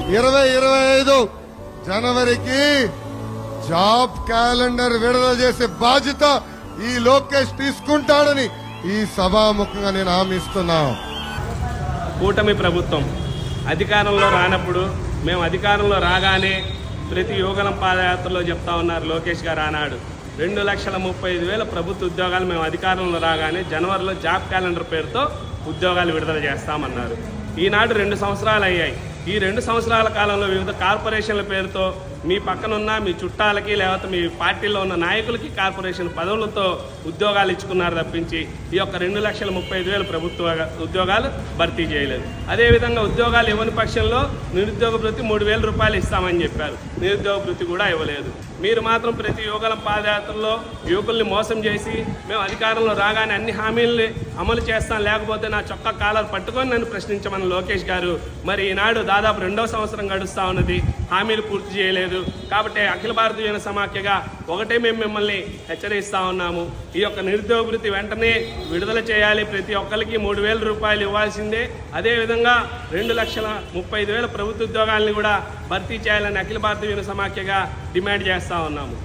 2025 జనవరికి job calendar విడుదల చేసే బాధ్యత ఈ లోకేష్ తీసుకుంటాడని ఈ సభాముఖంగా నేను హామీ ఇస్తున్నా. కూటమి ప్రభుత్వం అధికారంలో రానప్పుడు మేము అధికారంలో రాగానే ప్రతి యువగలం పాదయాత్రలో చెప్తా ఉన్నారు లోకేష్ గారు ఆనాడు 2,35,000 ప్రభుత్వ ఉద్యోగాలు మేము అధికారంలో రాగానే జనవరిలో జాబ్ క్యాలెండర్ పేరుతో ఉద్యోగాలు విడుదల చేస్తామన్నారు. ఈనాడు 2 సంవత్సరాలు అయ్యాయి. ఈ 2 సంవత్సరాల కాలంలో వివిధ కార్పొరేషన్ల పేరుతో మీ పక్కనున్న మీ చుట్టాలకి లేకపోతే మీ పార్టీలో ఉన్న నాయకులకి కార్పొరేషన్ పదవులతో ఉద్యోగాలు ఇచ్చుకున్నారు తప్పించి ఈ యొక్క 2,35,000 ప్రభుత్వ ఉద్యోగాలు భర్తీ చేయలేదు. అదేవిధంగా ఉద్యోగాలు ఇవ్వని పక్షంలో నిరుద్యోగ భృతి 3,000 రూపాయలు ఇస్తామని చెప్పారు. నిరుద్యోగ భృతి కూడా ఇవ్వలేదు. మీరు మాత్రం ప్రతి యువగలం పాదయాత్రలో యువకుల్ని మోసం చేసి మేము అధికారంలో రాగానే అన్ని హామీల్ని అమలు చేస్తాం, లేకపోతే నా చొక్కా కాలర్ పట్టుకొని నన్ను ప్రశ్నించమని లోకేష్ గారు. మరి ఈనాడు దాదాపు 2వ సంవత్సరం గడుస్తూ ఉన్నది, హామీలు పూర్తి చేయలేదు. కాబట్టి అఖిల భారతీయ జన సమాఖ్యగా ఒకటే మేము మిమ్మల్ని హెచ్చరిస్తా ఉన్నాము. ఈ యొక్క నిరుద్యోగ భృతి వెంటనే విడుదల చేయాలి. ప్రతి ఒక్కరికి 3,000 రూపాయలు ఇవ్వాల్సిందే. అదేవిధంగా 2,35,000 ప్రభుత్వ ఉద్యోగాలను కూడా భర్తీ చేయాలని అఖిల భారతీయ జన సమాఖ్యగా డిమాండ్ చేస్తా ఉన్నాము.